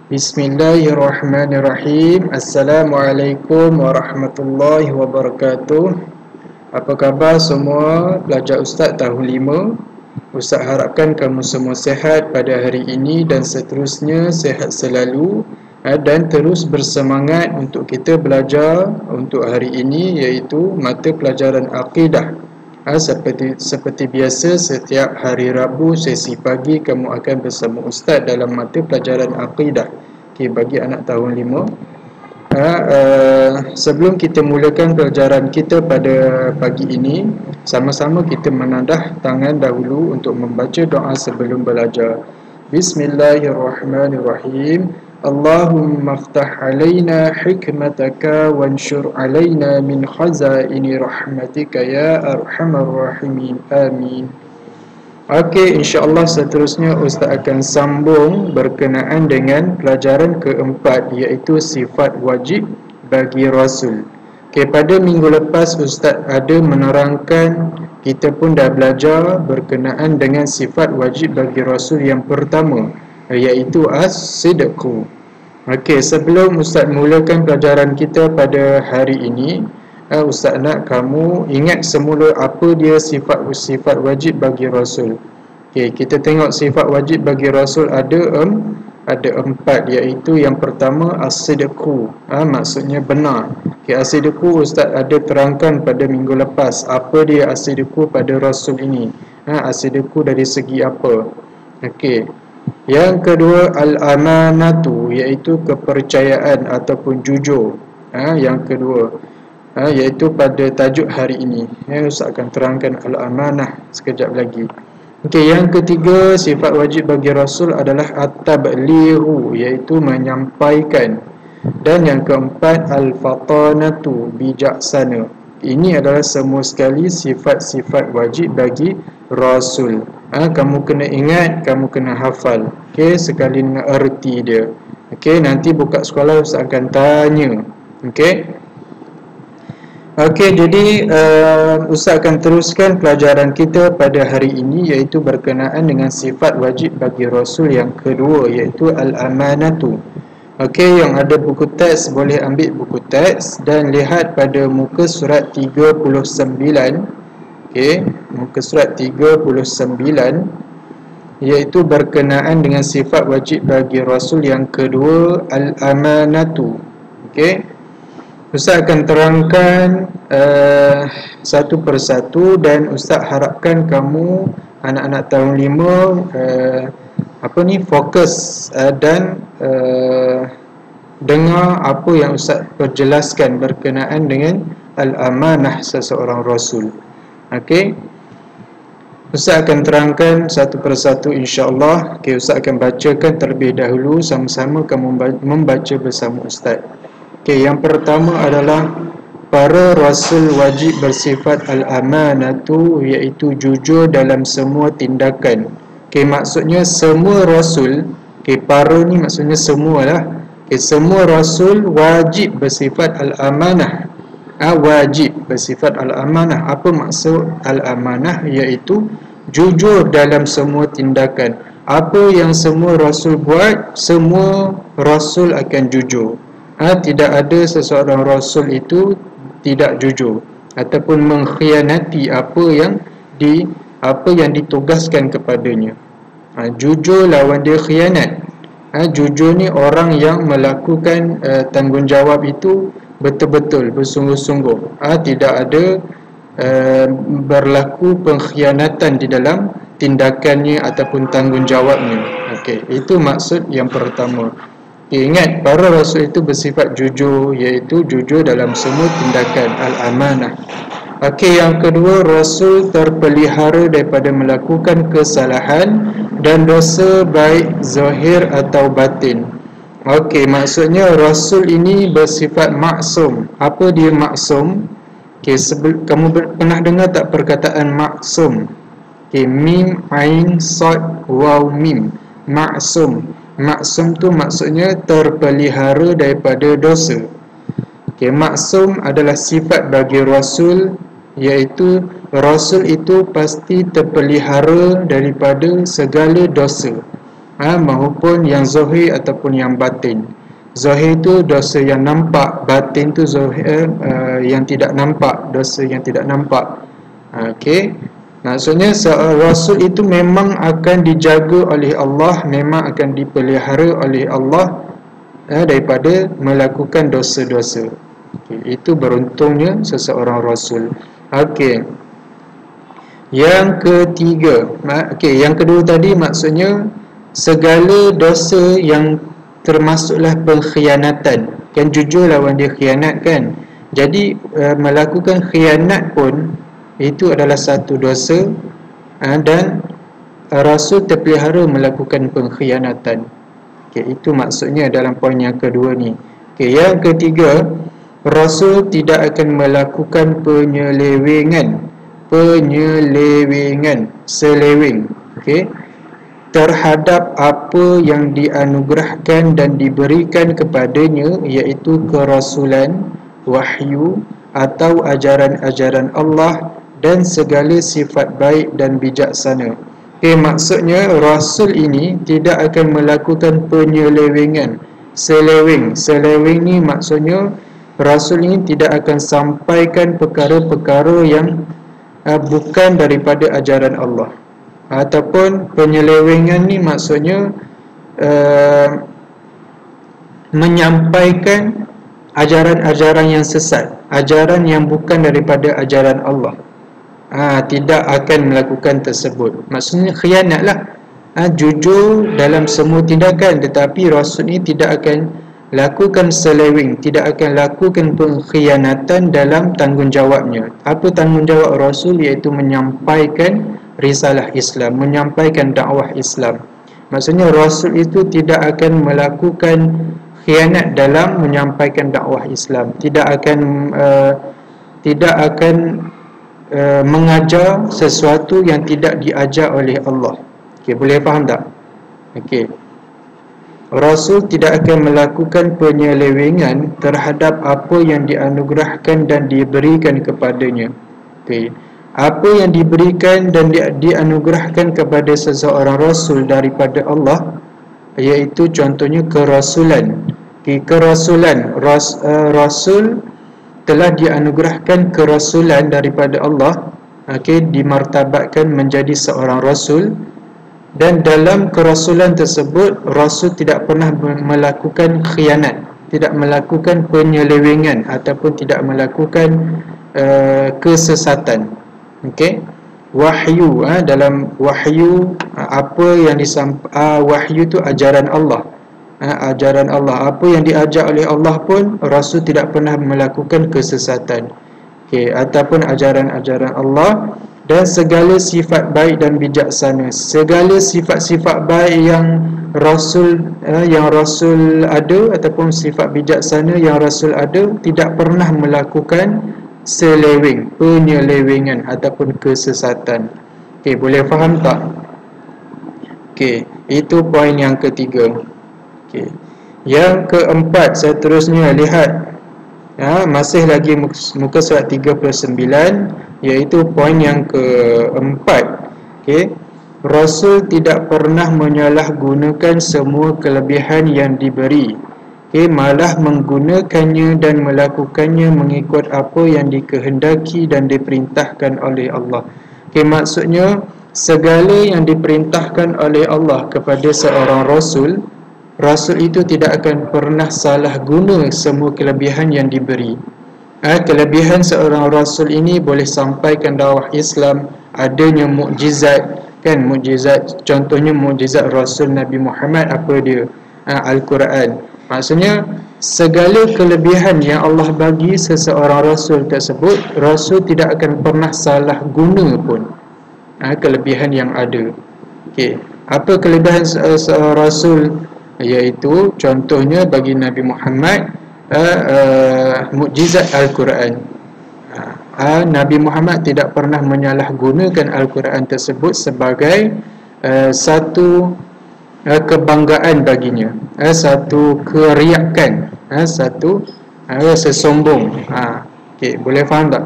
Bismillahirrahmanirrahim. Assalamualaikum warahmatullahi wabarakatuh. Apa khabar semua pelajar Ustaz tahun 5? Ustaz harapkan kamu semua sihat pada hari ini dan seterusnya sihat selalu dan terus bersemangat untuk kita belajar untuk hari ini, iaitu mata pelajaran akidah. Seperti biasa, setiap hari Rabu sesi pagi kamu akan bersama Ustaz dalam mata pelajaran akidah. Bagi anak tahun 5. Sebelum kita mulakan pelajaran kita pada pagi ini, sama-sama kita menadah tangan dahulu untuk membaca doa sebelum belajar. Bismillahirrahmanirrahim. Allahumma aftah alaina hikmataka wanshur alaina min khazaini rahmatika ya arhamar rahimin. Amin. Okey, insya-Allah seterusnya Ustaz akan sambung berkenaan dengan pelajaran keempat, iaitu sifat wajib bagi Rasul. Okey, pada minggu lepas Ustaz ada menerangkan, kita pun dah belajar berkenaan dengan sifat wajib bagi Rasul yang pertama, iaitu as-sidqu. Okey, sebelum Ustaz mulakan pelajaran kita pada hari ini, Ustaz nak kamu ingat semula apa dia sifat wajib bagi Rasul. Okey, kita tengok sifat wajib bagi Rasul ada 4, iaitu yang pertama as-sidqu. Maksudnya benar. Okey, as-sidqu Ustaz ada terangkan pada minggu lepas. Apa dia as-sidqu pada Rasul ini? As-sidqu dari segi apa? Okey. Yang kedua al-amanatu, iaitu kepercayaan ataupun jujur. Yang kedua iaitu pada tajuk hari ini. Ustaz akan terangkan al-amanah sekejap lagi. Okey, yang ketiga sifat wajib bagi Rasul adalah at-tablighu, iaitu menyampaikan. Dan yang keempat al-fatanatu, bijaksana. Ini adalah semua sekali sifat-sifat wajib bagi Rasul. Kamu kena ingat, kamu kena hafal. Okey, sekali dengan erti dia. Okey, nanti buka sekolah Ustaz akan tanya. Okey. Okey, jadi Ustaz akan teruskan pelajaran kita pada hari ini, iaitu berkenaan dengan sifat wajib bagi Rasul yang kedua, iaitu al-amanatu. Okey, yang ada buku teks boleh ambil buku teks dan lihat pada muka surat 39. Okey, muka surat 39, iaitu berkenaan dengan sifat wajib bagi Rasul yang kedua, al-amanatu. Okey, Ustaz akan terangkan satu persatu dan Ustaz harapkan kamu anak-anak tahun 5 fokus dan dengar apa yang Ustaz perjelaskan berkenaan dengan al-amanah seseorang Rasul. Okey, Ustaz akan terangkan satu persatu insya-Allah. Okey, Ustaz akan bacakan terlebih dahulu, sama-sama kamu membaca bersama Ustaz. Okey, yang pertama adalah para rasul wajib bersifat al-amanatu, iaitu jujur dalam semua tindakan. Okey, maksudnya semua rasul, para ni maksudnya semualah. Okey, semua rasul wajib bersifat al-amanah. Wajib bersifat al-amanah. Apa maksud al-amanah? Iaitu jujur dalam semua tindakan. Apa yang semua rasul buat, semua rasul akan jujur. Tidak ada seseorang rasul itu tidak jujur ataupun mengkhianati apa yang ditugaskan kepadanya. Jujur lawan dia khianat. Jujur ni orang yang melakukan tanggungjawab itu betul-betul bersungguh-sungguh. Tidak ada berlaku pengkhianatan di dalam tindakannya ataupun tanggungjawabnya. Okey, itu maksud yang pertama. Ingat, para rasul itu bersifat jujur, iaitu jujur dalam semua tindakan, al-amanah. Okey, yang kedua, rasul terpelihara daripada melakukan kesalahan dan dosa baik zahir atau batin. Okey, maksudnya rasul ini bersifat maksum. Apa dia maksum? Okey, kamu pernah dengar tak perkataan maksum? Okey, mim, ain, sad, waw, mim. Maksum. Maksum tu maksudnya terpelihara daripada dosa. Okey, maksum adalah sifat bagi rasul, iaitu rasul itu pasti terpelihara daripada segala dosa. maupun yang zahir ataupun yang batin. Zahir itu dosa yang nampak, batin tu zahir yang tidak nampak, dosa yang tidak nampak. Okey. Maksudnya Rasul itu memang akan dijaga oleh Allah, memang akan dipelihara oleh Allah daripada melakukan dosa-dosa. Okay. Itu beruntungnya seseorang Rasul. Okey. Yang ketiga, yang kedua tadi maksudnya segala dosa yang termasuklah pengkhianatan. Kan jujur lawan dia khianat kan. Jadi melakukan khianat pun itu adalah satu dosa, dan Rasul terpelihara melakukan pengkhianatan. Itu maksudnya dalam poin yang kedua ni. Yang ketiga, Rasul tidak akan melakukan penyelewengan, seleweng, terhadap apa yang dianugerahkan dan diberikan kepadanya, iaitu kerasulan, wahyu atau ajaran-ajaran Allah dan segala sifat baik dan bijaksana. Maksudnya Rasul ini tidak akan melakukan penyelewengan, seleweng ni maksudnya Rasul ini tidak akan sampaikan perkara-perkara yang bukan daripada ajaran Allah. Ataupun penyelewengan ni maksudnya menyampaikan ajaran-ajaran yang sesat, ajaran yang bukan daripada ajaran Allah. Tidak akan melakukan tersebut. Maksudnya khianatlah. Jujur dalam semua tindakan, tetapi Rasul ini tidak akan lakukan seleweng, tidak akan lakukan pengkhianatan dalam tanggungjawabnya. Apa tanggungjawab Rasul? Iaitu menyampaikan risalah Islam, menyampaikan dakwah Islam. Maksudnya Rasul itu tidak akan melakukan khianat dalam menyampaikan dakwah Islam, tidak akan mengajar sesuatu yang tidak diajar oleh Allah. Boleh faham tak? Rasul tidak akan melakukan penyelewengan terhadap apa yang dianugerahkan dan diberikan kepadanya. Apa yang diberikan dan dianugerahkan kepada seseorang Rasul daripada Allah, iaitu contohnya kerasulan. Rasul telah dianugerahkan kerasulan daripada Allah, dimartabatkan menjadi seorang Rasul. Dan dalam kerasulan tersebut Rasul tidak pernah melakukan khianat, tidak melakukan penyelewengan ataupun tidak melakukan kesesatan. Wahyu, dalam wahyu apa yang wahyu itu ajaran Allah. Ajaran Allah, apa yang diajar oleh Allah pun Rasul tidak pernah melakukan kesesatan. Ataupun ajaran-ajaran Allah dan segala sifat baik dan bijaksana. Segala sifat-sifat baik yang Rasul ada ataupun sifat bijaksana yang Rasul ada, tidak pernah melakukan seleweng, penyelewengan ataupun kesesatan. Boleh faham tak? Itu poin yang ketiga. Yang keempat, seterusnya lihat, masih lagi muka surat 39, iaitu poin yang keempat. Rasul tidak pernah menyalahgunakan semua kelebihan yang diberi, malah menggunakannya dan melakukannya mengikut apa yang dikehendaki dan diperintahkan oleh Allah. Maksudnya segala yang diperintahkan oleh Allah kepada seorang Rasul, Rasul itu tidak akan pernah salah guna semua kelebihan yang diberi. Kelebihan seorang Rasul ini boleh sampaikan dakwah Islam, adanya mukjizat, mukjizat, contohnya mukjizat Rasul Nabi Muhammad, apa dia? Al-Quran. Maksudnya segala kelebihan yang Allah bagi seseorang Rasul tersebut, Rasul tidak akan pernah salah guna pun kelebihan yang ada. Apa kelebihan seorang Rasul? Iaitu contohnya bagi Nabi Muhammad mukjizat Al-Quran. Nabi Muhammad tidak pernah menyalahgunakan Al-Quran tersebut sebagai satu kebanggaan baginya, satu keriakan, satu sesombong. Boleh faham tak?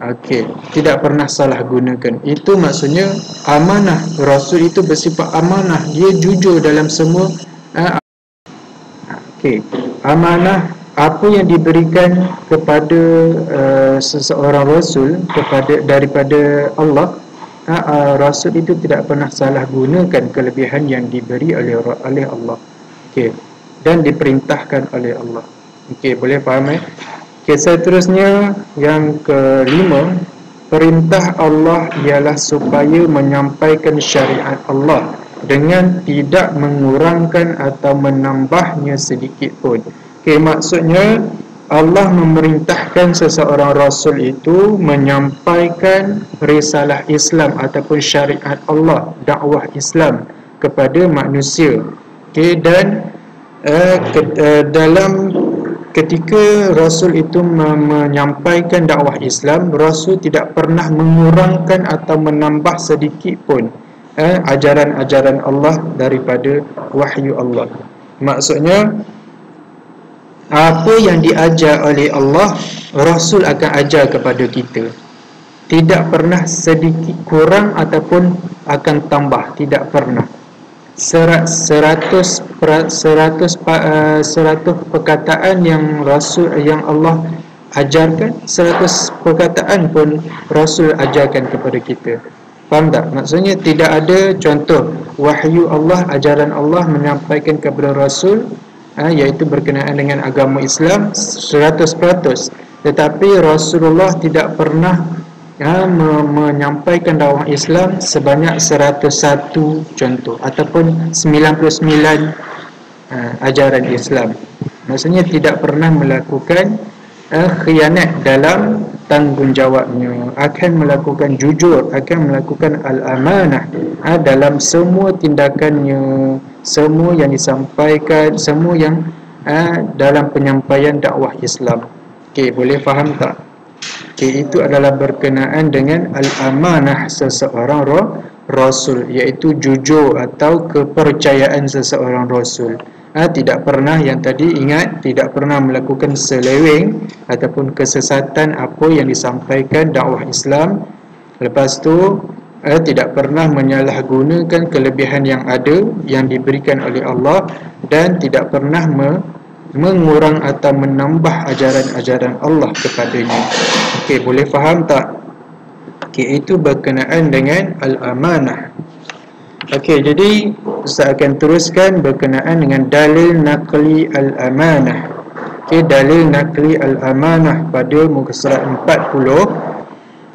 Okey, tidak pernah salah gunakan. Itu maksudnya amanah. Rasul itu bersifat amanah. Dia jujur dalam semua. Okey, amanah apa yang diberikan kepada seseorang rasul daripada Allah. Rasul itu tidak pernah salah gunakan kelebihan yang diberi oleh Allah. Okey, dan diperintahkan oleh Allah. Okey, boleh faham Okey, seterusnya yang kelima, perintah Allah ialah supaya menyampaikan syariat Allah dengan tidak mengurangkan atau menambahnya sedikit pun. Okey, maksudnya Allah memerintahkan seseorang rasul itu menyampaikan risalah Islam ataupun syariat Allah, dakwah Islam kepada manusia. Okey, dan dalam ketika Rasul itu menyampaikan dakwah Islam, Rasul tidak pernah mengurangkan atau menambah sedikit pun ajaran-ajaran Allah daripada wahyu Allah. Maksudnya apa yang diajar oleh Allah, Rasul akan ajar kepada kita. Tidak pernah sedikit kurang ataupun akan tambah, tidak pernah. 100 perkataan yang Allah ajarkan, 100 perkataan pun Rasul ajarkan kepada kita. Faham tak? Maksudnya tidak ada contoh wahyu Allah, ajaran Allah menyampaikan kepada Rasul iaitu berkenaan dengan agama Islam 100%. Tetapi Rasulullah tidak pernah menyampaikan dakwah Islam sebanyak 101 contoh ataupun 99 ajaran Islam. Maksudnya tidak pernah melakukan khianat dalam tanggungjawabnya, akan melakukan jujur, akan melakukan al-amanah dalam semua tindakannya, semua yang disampaikan, semua yang dalam penyampaian dakwah Islam. Okey, boleh faham tak? Okay, itu adalah berkenaan dengan al-amanah seseorang rasul, iaitu jujur atau kepercayaan seseorang rasul. Tidak pernah, yang tadi ingat, tidak pernah melakukan seleweng ataupun kesesatan apa yang disampaikan dakwah Islam. Lepas tu tidak pernah menyalahgunakan kelebihan yang ada yang diberikan oleh Allah, dan tidak pernah mengurang atau menambah ajaran-ajaran Allah kepadanya. Okey, boleh faham tak? Okey, itu berkenaan dengan al-amanah. Okey, jadi Ustaz akan teruskan berkenaan dengan dalil naqli al-amanah. Okey, dalil naqli al-amanah pada muka surat 40.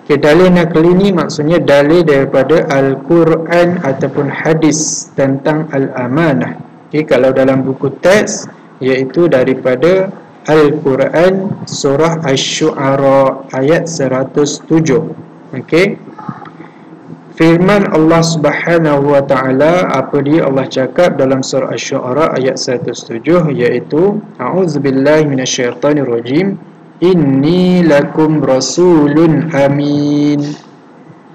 Okey, dalil naqli ni maksudnya dalil daripada Al-Quran ataupun hadis tentang al-amanah. Okey, kalau dalam buku teks iaitu daripada Al-Quran surah Asy-Syu'ara ayat 107. Okey, firman Allah Subhanahu wa taala, apa dia Allah cakap dalam surah Asy-Syu'ara ayat 107, iaitu a'udzubillahi minasyaitonirrajim, inni lakum rasulun amin.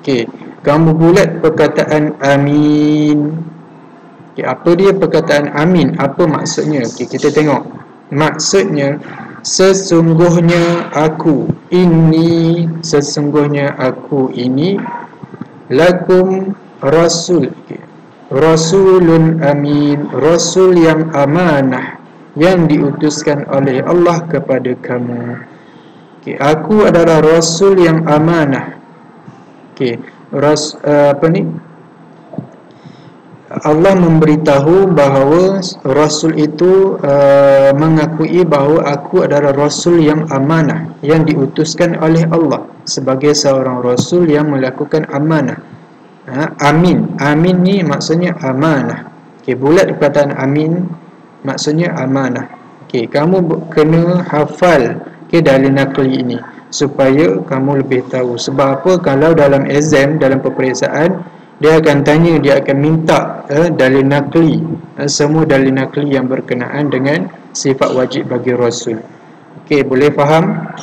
Okey, kamu bulat perkataan amin. Okay, apa dia perkataan amin? Apa maksudnya? Okay, kita tengok. Maksudnya, sesungguhnya aku ini, sesungguhnya aku ini lakum rasul. Okay. Rasulun amin, rasul yang amanah, yang diutuskan oleh Allah kepada kamu. Okay, aku adalah rasul yang amanah. Okay, Allah memberitahu bahawa Rasul itu mengakui bahawa aku adalah Rasul yang amanah, yang diutuskan oleh Allah sebagai seorang Rasul yang melakukan amanah. Amin, amin ni maksudnya amanah. Okay, bulat perkataan amin maksudnya amanah. Okay, kamu kena hafal dalil naqli ini supaya kamu lebih tahu. Sebab apa? Kalau dalam exam, dalam peperiksaan, dia akan tanya, dia akan minta dalil naqli, semua dalil naqli yang berkenaan dengan sifat wajib bagi Rasul. Okey, boleh faham?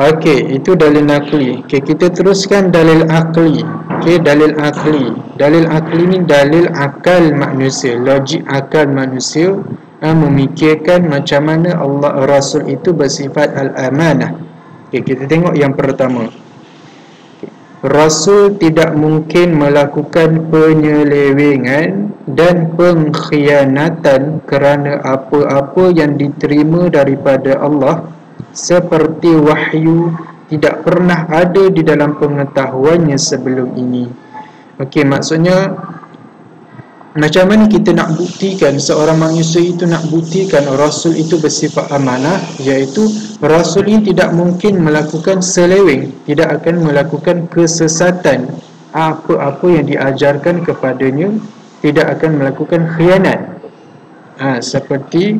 Okey, itu dalil naqli. Okey, kita teruskan dalil akli. Okey, dalil akli. Dalil akli ni dalil akal manusia, logik akal manusia memikirkan macam mana Allah Rasul itu bersifat al-amanah. Okey, kita tengok yang pertama. Rasul tidak mungkin melakukan penyelewengan dan pengkhianatan kerana apa-apa yang diterima daripada Allah seperti wahyu tidak pernah ada di dalam pengetahuannya sebelum ini. Okey, maksudnya macam mana kita nak buktikan seorang manusia itu nak buktikan Rasul itu bersifat amanah, iaitu Rasul ini tidak mungkin melakukan seleweng, tidak akan melakukan kesesatan. Apa-apa yang diajarkan kepadanya tidak akan melakukan khianat. Seperti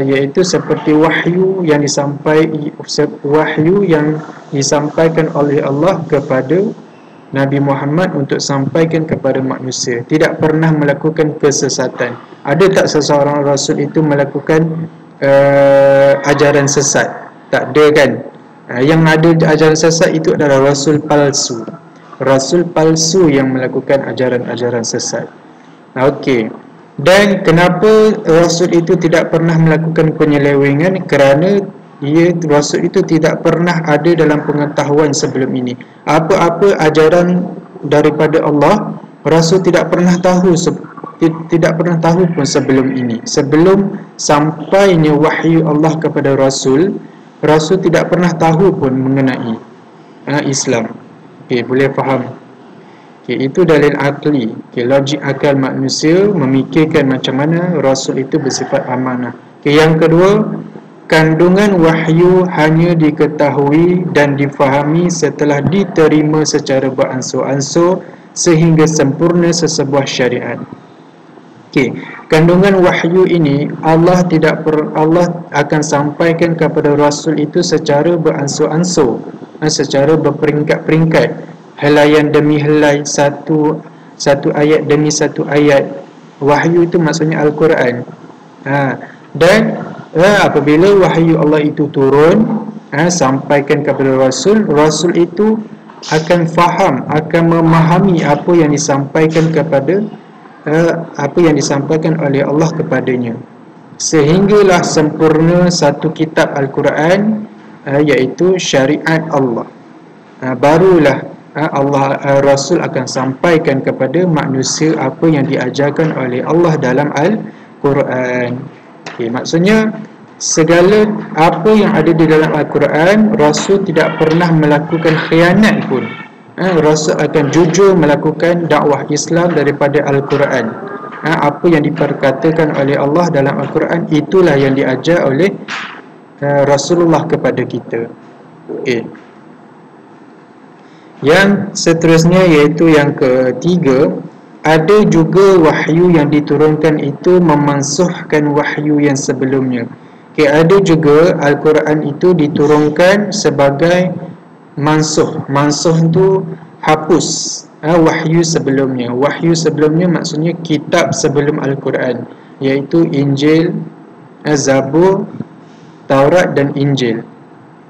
iaitu seperti wahyu yang disampaikan oleh Allah kepada Nabi Muhammad untuk sampaikan kepada manusia, tidak pernah melakukan kesesatan. Ada tak seseorang Rasul itu melakukan ajaran sesat? Tak ada kan? Yang ada ajaran sesat itu adalah Rasul palsu. Rasul palsu yang melakukan ajaran-ajaran sesat. Okey. Dan kenapa Rasul itu tidak pernah melakukan penyelewengan? Kerana Rasul itu tidak pernah ada dalam pengetahuan sebelum ini. Apa-apa ajaran daripada Allah, Rasul tidak pernah tahu pun sebelum ini. Sebelum sampainya wahyu Allah kepada Rasul, Rasul tidak pernah tahu pun mengenai Islam. Okey, boleh faham? Okey, itu dalil akli. Okey, logik akal manusia memikirkan macam mana Rasul itu bersifat amanah. Okey, yang kedua, kandungan wahyu hanya diketahui dan difahami setelah diterima secara beransur-ansur sehingga sempurna sesebuah syariat. Okey, kandungan wahyu ini Allah akan sampaikan kepada Rasul itu secara beransur-ansur, secara berperingkat-peringkat, helaian demi helai, satu ayat demi satu ayat. Wahyu itu maksudnya Al-Quran. Dan apabila wahyu Allah itu turun, sampaikan kepada Rasul, Rasul itu akan faham, akan memahami apa yang disampaikan oleh Allah kepadanya, sehinggalah sempurna satu kitab Al-Quran, iaitu syariat Allah. Barulah Rasul akan sampaikan kepada manusia apa yang diajarkan oleh Allah dalam Al-Quran. Okay, maksudnya segala apa yang ada di dalam Al-Quran, Rasul tidak pernah melakukan khianat pun. Rasul akan jujur melakukan dakwah Islam daripada Al-Quran. Apa yang diperkatakan oleh Allah dalam Al-Quran, itulah yang diajar oleh Rasulullah kepada kita. Okay. Yang seterusnya iaitu yang ketiga, ada juga wahyu yang diturunkan itu memansuhkan wahyu yang sebelumnya. Okay, ada juga Al-Quran itu diturunkan sebagai mansuh. Mansuh itu hapus wahyu sebelumnya. Wahyu sebelumnya maksudnya kitab sebelum Al-Quran, iaitu Injil, Zabur, Taurat dan Injil.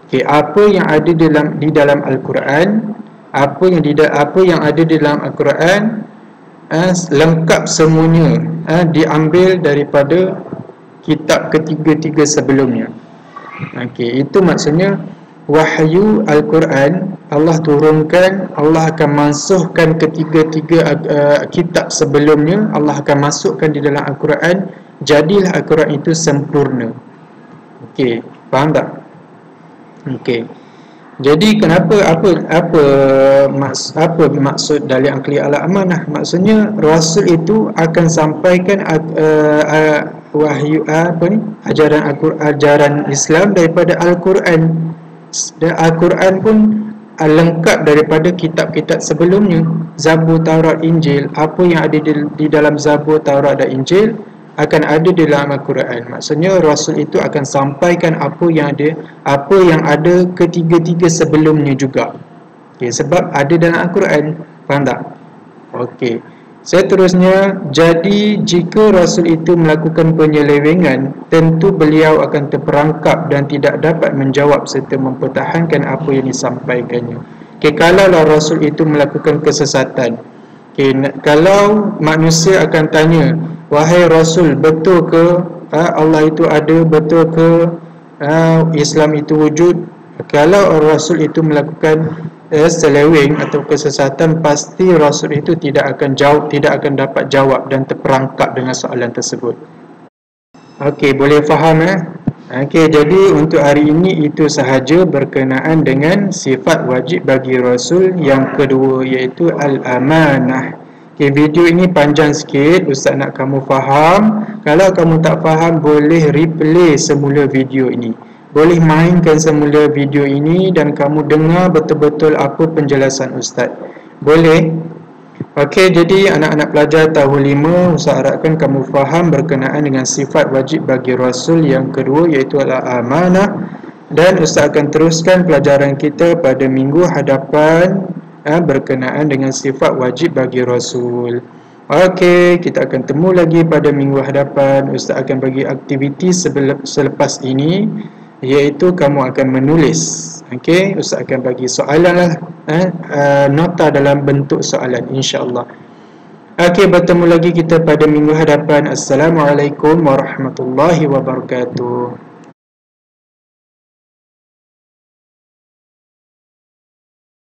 Okay, apa yang ada di dalam Al-Quran, apa yang ada di dalam Al-Quran lengkap semuanya diambil daripada kitab ketiga-tiga sebelumnya. Okey, itu maksudnya wahyu Al-Quran Allah turunkan, Allah akan mansuhkan ketiga-tiga kitab sebelumnya, Allah akan masukkan di dalam Al-Quran, jadilah Al-Quran itu sempurna. Okey, faham tak? Okey. Jadi kenapa apa maksud dalil akli ala amanah? Maksudnya Rasul itu akan sampaikan wahyu ajaran Islam daripada Al-Quran. Dan Al-Quran pun lengkap daripada kitab-kitab sebelumnya, Zabur, Taurat, Injil. Apa yang ada di dalam Zabur, Taurat dan Injil akan ada di dalam Al-Quran. Maksudnya Rasul itu akan sampaikan apa yang ada ketiga-tiga sebelumnya juga. Okay, sebab ada dalam Al-Quran. Faham tak? Okey. Seterusnya, jadi jika Rasul itu melakukan penyelewengan, tentu beliau akan terperangkap dan tidak dapat menjawab serta mempertahankan apa yang disampaikannya. Okay, kalaulah Rasul itu melakukan kesesatan, kalau manusia akan tanya, wahai Rasul, betul ke Allah itu ada, betul ke Islam itu wujud? Kalau Rasul itu melakukan seleweng atau kesesatan, pasti Rasul itu tidak akan dapat jawab dan terperangkap dengan soalan tersebut. Okey, boleh faham Okey, jadi untuk hari ini itu sahaja berkenaan dengan sifat wajib bagi Rasul yang kedua, iaitu al-amanah. Okey, video ini panjang sikit, Ustaz nak kamu faham. Kalau kamu tak faham, boleh replay semula video ini. Boleh mainkan semula video ini dan kamu dengar betul-betul apa penjelasan Ustaz. Boleh? Okey, jadi anak-anak pelajar tahun 5, Ustaz harapkan kamu faham berkenaan dengan sifat wajib bagi Rasul yang kedua, iaitu al-amanah. Dan Ustaz akan teruskan pelajaran kita pada minggu hadapan berkenaan dengan sifat wajib bagi Rasul. Okey, kita akan temu lagi pada minggu hadapan. Ustaz akan bagi aktiviti selepas ini, iaitu kamu akan menulis. Okey, Ustaz akan bagi soalan lah, nota dalam bentuk soalan, insya-Allah. Okey, bertemu lagi kita pada minggu hadapan. Assalamualaikum warahmatullahi wabarakatuh.